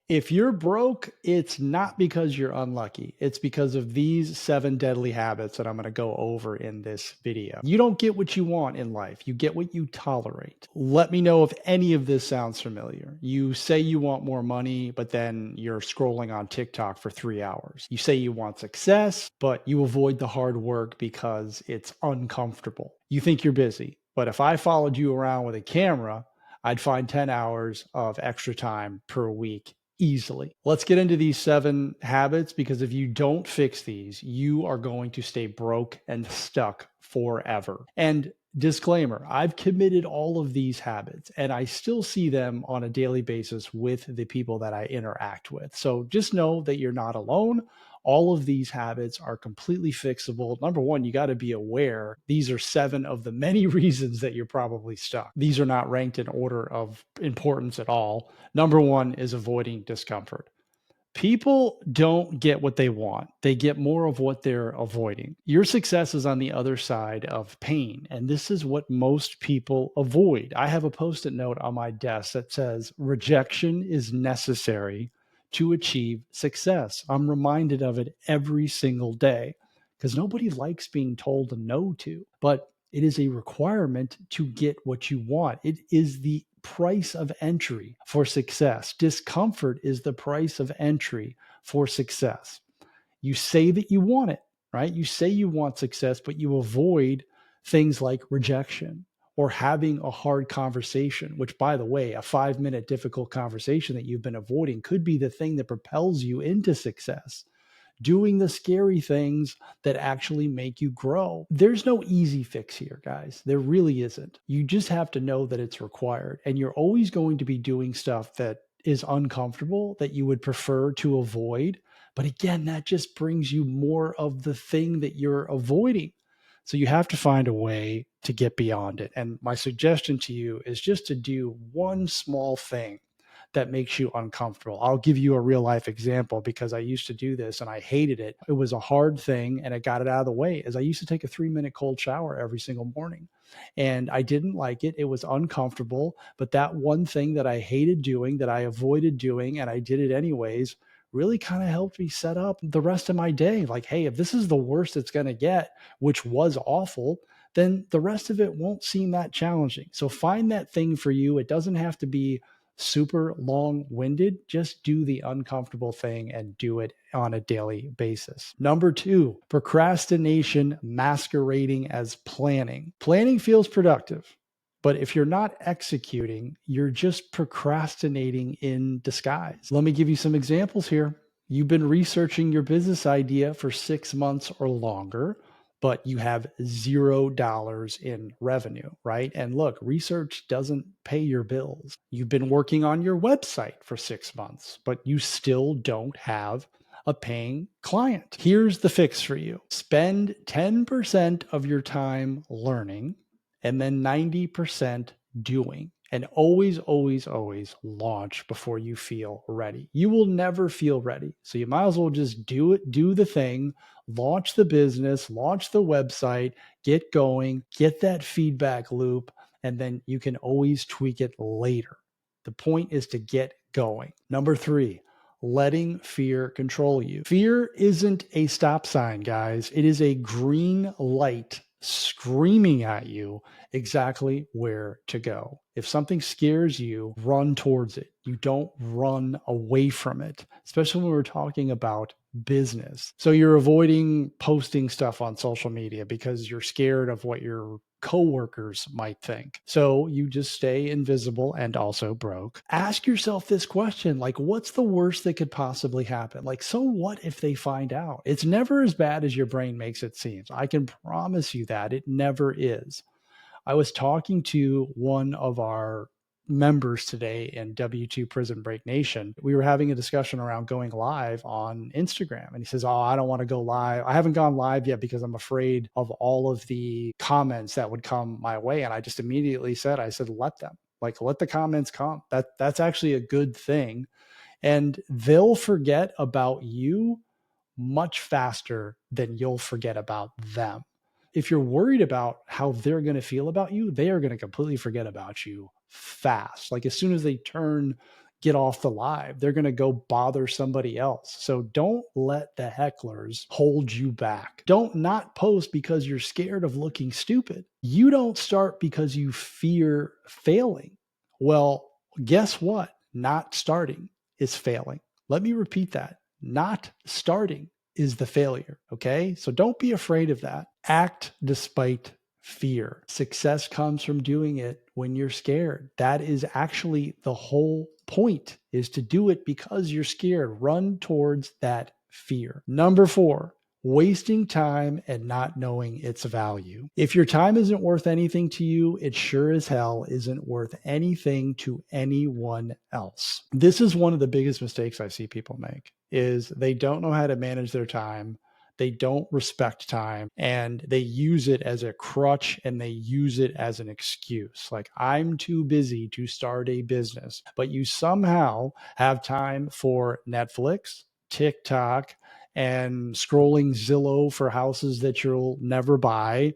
If you're broke, it's not because you're unlucky. It's because of these 7 deadly habits that I'm going to go over in this video. You don't get what you want in life. You get what you tolerate. Let me know if any of this sounds familiar. You say you want more money, but then you're scrolling on TikTok for 3 hours. You say you want success, but you avoid the hard work because it's uncomfortable. You think you're busy, but if I followed you around with a camera, I'd find 10 hours of extra time per week easily. Let's get into these 7 habits because if you don't fix these, you are going to stay broke and stuck forever. And disclaimer, I've committed all of these habits and I still see them on a daily basis with the people that I interact with. So just know that you're not alone. All of these habits are completely fixable. Number one, you got to be aware these are 7 of the many reasons that you're probably stuck. These are not ranked in order of importance at all. Number one is avoiding discomfort. People don't get what they want. They get more of what they're avoiding. Your success is on the other side of pain. And this is what most people avoid. I have a post it note on my desk that says, rejection is necessary to achieve success. I'm reminded of it every single day because nobody likes being told no to, but it is a requirement to get what you want. It is the price of entry for success. Discomfort is the price of entry for success. You say that you want it, right? You say you want success, but you avoid things like rejection or having a hard conversation, which, by the way, a 5-minute difficult conversation that you've been avoiding could be the thing that propels you into success. Doing the scary things that actually make you grow. There's no easy fix here, guys. There really isn't. You just have to know that it's required. And you're always going to be doing stuff that is uncomfortable that you would prefer to avoid. But again, that just brings you more of the thing that you're avoiding. So you have to find a way to get beyond it. And my suggestion to you is just to do one small thing that makes you uncomfortable. I'll give you a real life example because I used to do this and I hated it. It was a hard thing and it got it out of the way. As I used to take a 3-minute cold shower every single morning and I didn't like it. It was uncomfortable, but that one thing that I hated doing, that I avoided doing, and I did it anyways, really kind of helped me set up the rest of my day. Like, hey, if this is the worst it's going to get, which was awful, then the rest of it won't seem that challenging. So find that thing for you. It doesn't have to be super long winded. Just do the uncomfortable thing and do it on a daily basis. Number 2, procrastination masquerading as planning. Planning feels productive. But if you're not executing, you're just procrastinating in disguise. Let me give you some examples here. You've been researching your business idea for 6 months or longer, but you have $0 in revenue, right? And look, research doesn't pay your bills. You've been working on your website for 6 months, but you still don't have a paying client. Here's the fix for you. Spend 10% of your time learning and then 90% doing. And always, always, always launch before you feel ready. You will never feel ready. So you might as well just do it, do the thing, launch the business, launch the website, get going, get that feedback loop, and then you can always tweak it later. The point is to get going. Number 3, letting fear control you. Fear isn't a stop sign, guys. It is a green light screaming at you exactly where to go. If something scares you, run towards it. You don't run away from it, especially when we're talking about business. So you're avoiding posting stuff on social media because you're scared of what your coworkers might think. So you just stay invisible and also broke. Ask yourself this question, like, what's the worst that could possibly happen? Like, so what if they find out? It's never as bad as your brain makes it seem. I can promise you that it never is. I was talking to one of our members today in W2 Prison Break Nation. We were having a discussion around going live on Instagram. And he says, oh, I don't want to go live. I haven't gone live yet because I'm afraid of all of the comments that would come my way. And I just immediately said, let them. Like, let the comments come. That's actually a good thing. And they'll forget about you much faster than you'll forget about them. If you're worried about how they're going to feel about you, they are going to completely forget about you fast. Like as soon as they turn get off the live. They're going to go bother somebody else. So don't let the hecklers hold you back. Don't not post because you're scared of looking stupid. You don't start because you fear failing. Well, guess what? Not starting is failing. Let me repeat that. Not starting is the failure. Okay. So don't be afraid of that. Act despite fear. Success comes from doing it when you're scared. That is actually the whole point, is to do it because you're scared. Run towards that fear. Number 4, wasting time and not knowing its value. If your time isn't worth anything to you, it sure as hell isn't worth anything to anyone else. This is one of the biggest mistakes I see people make, is they don't know how to manage their time. They don't respect time, and they use it as a crutch, and they use it as an excuse. Like, I'm too busy to start a business, but you somehow have time for Netflix, TikTok, and scrolling Zillow for houses that you'll never buy,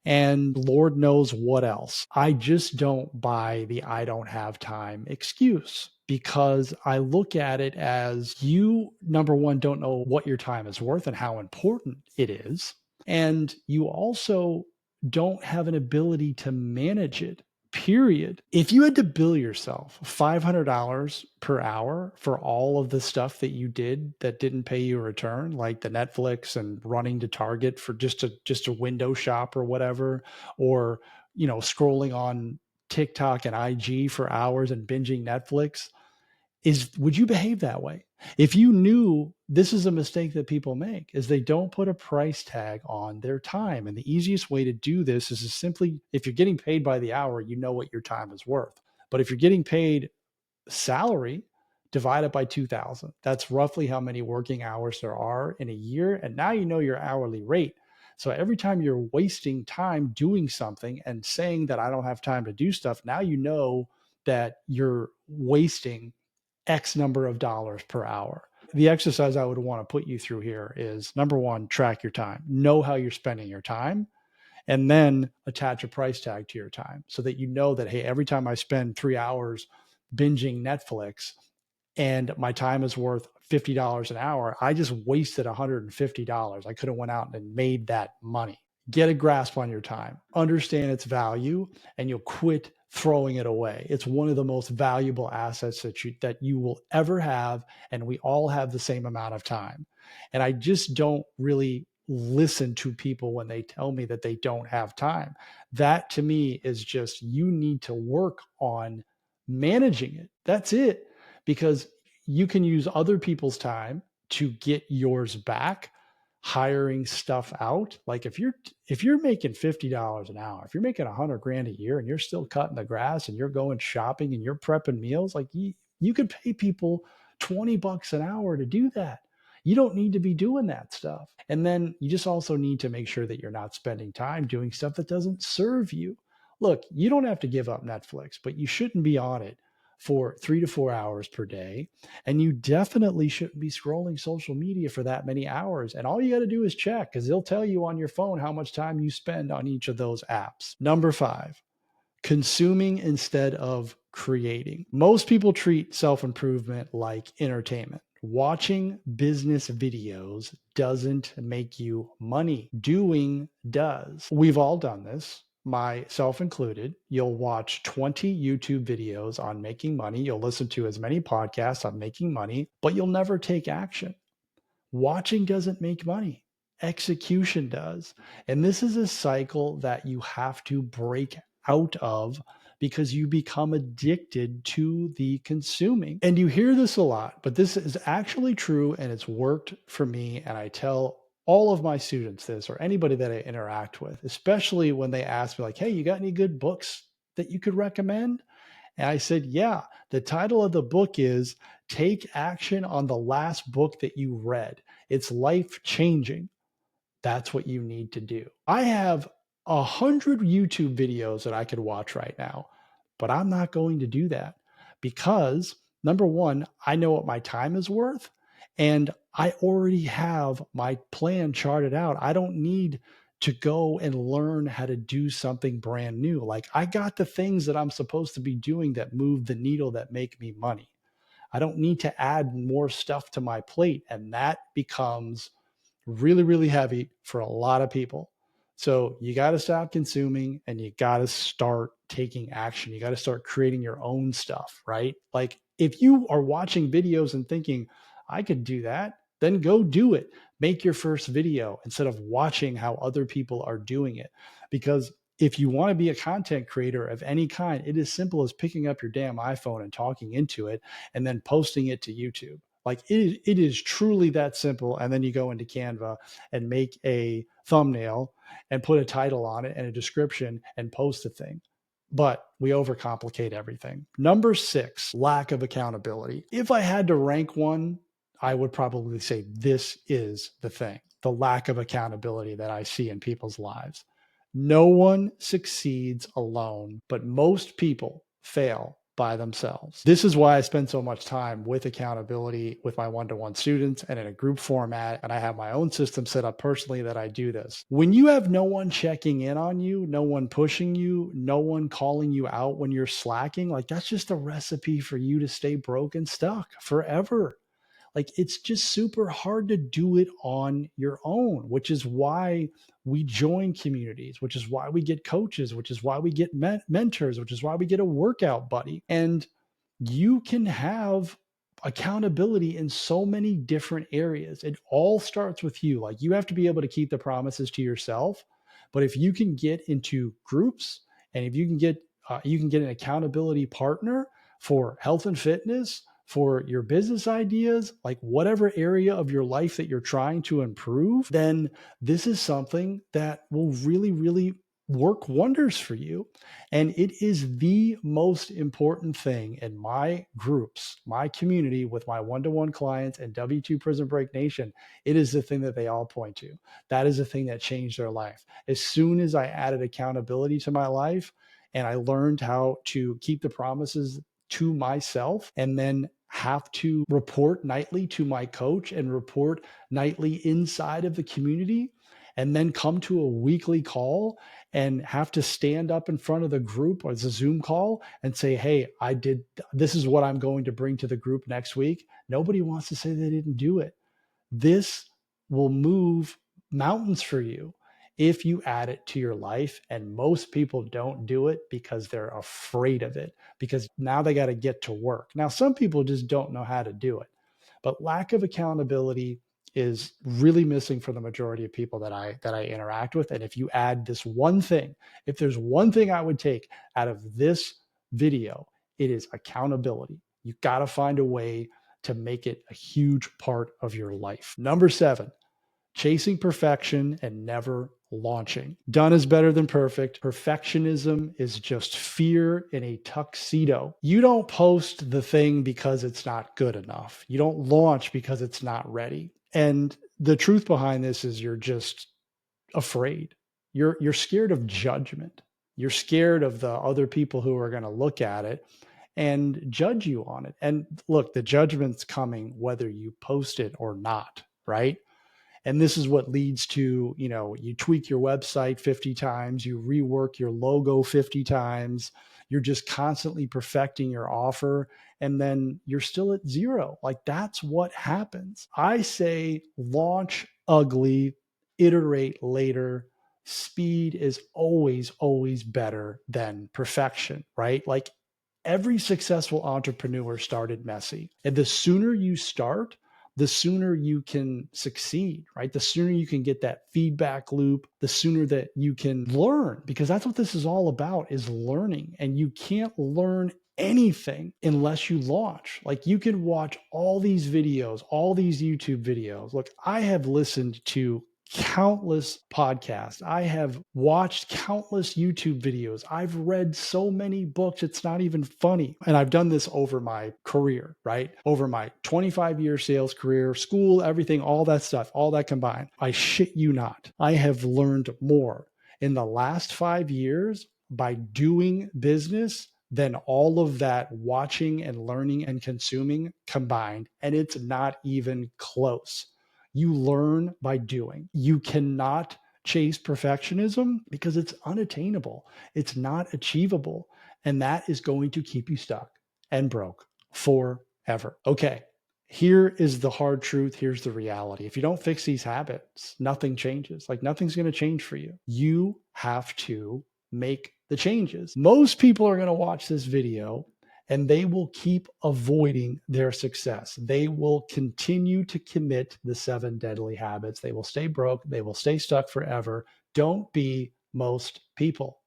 and Lord knows what else. I just don't buy the I don't have time excuse, because I look at it as, you, number one, don't know what your time is worth and how important it is. And you also don't have an ability to manage it, period. If you had to bill yourself $500 per hour for all of the stuff that you did that didn't pay you a return, like the Netflix and running to Target for just a window shop or whatever, or scrolling on TikTok and IG for hours and binging Netflix, would you behave that way? If you knew, this is a mistake that people make, is they don't put a price tag on their time. And the easiest way to do this is to simply, if you're getting paid by the hour, you know what your time is worth. But if you're getting paid salary, divide it by 2,000. That's roughly how many working hours there are in a year. And now you know your hourly rate. So every time you're wasting time doing something and saying that I don't have time to do stuff, now you know that you're wasting X number of dollars per hour. The exercise I would want to put you through here is, number 1, track your time. Know how you're spending your time, and then attach a price tag to your time so that you know that, hey, every time I spend 3 hours binging Netflix and my time is worth $50 an hour, I just wasted $150. I could have went out and made that money. Get a grasp on your time, understand its value, and you'll quit throwing it away. It's one of the most valuable assets that you will ever have, and we all have the same amount of time. And I just don't really listen to people when they tell me that they don't have time. That to me is just, you need to work on managing it. That's it. Because you can use other people's time to get yours back, hiring stuff out. Like, if you're making $50 an hour, if you're making 100 grand a year and you're still cutting the grass and you're going shopping and you're prepping meals, like, you could pay people $20 an hour to do that. You don't need to be doing that stuff. And then you just also need to make sure that you're not spending time doing stuff that doesn't serve you. Look, you don't have to give up Netflix, but you shouldn't be on it for 3 to 4 hours per day. And you definitely shouldn't be scrolling social media for that many hours. And all you got to do is check, because they'll tell you on your phone how much time you spend on each of those apps. Number 5, consuming instead of creating. Most people treat self-improvement like entertainment. Watching business videos doesn't make you money. Doing does. We've all done this, myself included. You'll watch 20 YouTube videos on making money. You'll listen to as many podcasts on making money, but you'll never take action. Watching doesn't make money. Execution does. And this is a cycle that you have to break out of, because you become addicted to the consuming. And you hear this a lot, but this is actually true, and it's worked for me. And I tell all of my students this, or anybody that I interact with, especially when they ask me, like, hey, you got any good books that you could recommend? And I said, yeah, the title of the book is Take Action on the Last Book That You Read. It's life changing. That's what you need to do. I have 100 YouTube videos that I could watch right now, but I'm not going to do that, because number 1, I know what my time is worth, and I already have my plan charted out. I don't need to go and learn how to do something brand new. Like, I got the things that I'm supposed to be doing that move the needle, that make me money. I don't need to add more stuff to my plate. And that becomes really, really heavy for a lot of people. So you got to stop consuming and you got to start taking action. You got to start creating your own stuff, right? Like if you are watching videos and thinking, I could do that, then go do it. Make your first video instead of watching how other people are doing it. Because if you want to be a content creator of any kind, it is simple as picking up your damn iPhone and talking into it and then posting it to YouTube. Like it is truly that simple. And then you go into Canva and make a thumbnail and put a title on it and a description and post the thing. But we overcomplicate everything. Number 6, lack of accountability. If I had to rank one, I would probably say this is the thing, the lack of accountability that I see in people's lives. No one succeeds alone, but most people fail by themselves. This is why I spend so much time with accountability with my one-to-one students and in a group format. And I have my own system set up personally that I do this. When you have no one checking in on you, no one pushing you, no one calling you out when you're slacking, like that's just a recipe for you to stay broke and stuck forever. Like it's just super hard to do it on your own, which is why we join communities, which is why we get coaches, which is why we get mentors, which is why we get a workout buddy. And you can have accountability in so many different areas. It all starts with you. Like you have to be able to keep the promises to yourself. But if you can get into groups and if you can get an accountability partner for health and fitness, for your business ideas, like whatever area of your life that you're trying to improve, then this is something that will really, really work wonders for you. And it is the most important thing in my groups, my community with my one-to-one clients and W2 Prison Break Nation. It is the thing that they all point to. That is the thing that changed their life. As soon as I added accountability to my life and I learned how to keep the promises to myself and then have to report nightly to my coach and report nightly inside of the community and then come to a weekly call and have to stand up in front of the group or it's a Zoom call and say, hey, this is what I'm going to bring to the group next week. Nobody wants to say they didn't do it. This will move mountains for you if you add it to your life. And most people don't do it because they're afraid of it, because now they got to get to work. Now, some people just don't know how to do it, but lack of accountability is really missing for the majority of people that I interact with. And if you add this one thing, if there's one thing I would take out of this video, it is accountability. You got to find a way to make it a huge part of your life. Number 7, chasing perfection and never launching. Done is better than perfect. Perfectionism is just fear in a tuxedo. You don't post the thing because it's not good enough. You don't launch because it's not ready. And the truth behind this is you're just afraid. You're scared of judgment. You're scared of the other people who are going to look at it and judge you on it. And look, the judgment's coming whether you post it or not, right? And this is what leads to, you tweak your website 50 times, you rework your logo 50 times, you're just constantly perfecting your offer, and then you're still at zero. Like that's what happens. I say launch ugly, iterate later. Speed is always, always better than perfection, right? Like every successful entrepreneur started messy. And the sooner you start, the sooner you can succeed, right? The sooner you can get that feedback loop, the sooner that you can learn, because that's what this is all about, is learning. And you can't learn anything unless you launch. Like you can watch all these videos, all these YouTube videos. Look, I have listened to countless podcasts. I have watched countless YouTube videos. I've read so many books, it's not even funny. And I've done this over my career, right? Over my 25-year sales career, school, everything, all that stuff, all that combined. I shit you not. I have learned more in the last 5 years by doing business than all of that watching and learning and consuming combined. And it's not even close. You learn by doing. You cannot chase perfectionism because it's unattainable. It's not achievable. And that is going to keep you stuck and broke forever. ever. Okay. Here is the hard truth. Here's the reality. If you don't fix these habits, nothing changes. Like nothing's going to change for you. You have to make the changes. Most people are going to watch this video and they will keep avoiding their success. They will continue to commit the 7 deadly habits. They will stay broke. They will stay stuck forever. Don't be most people.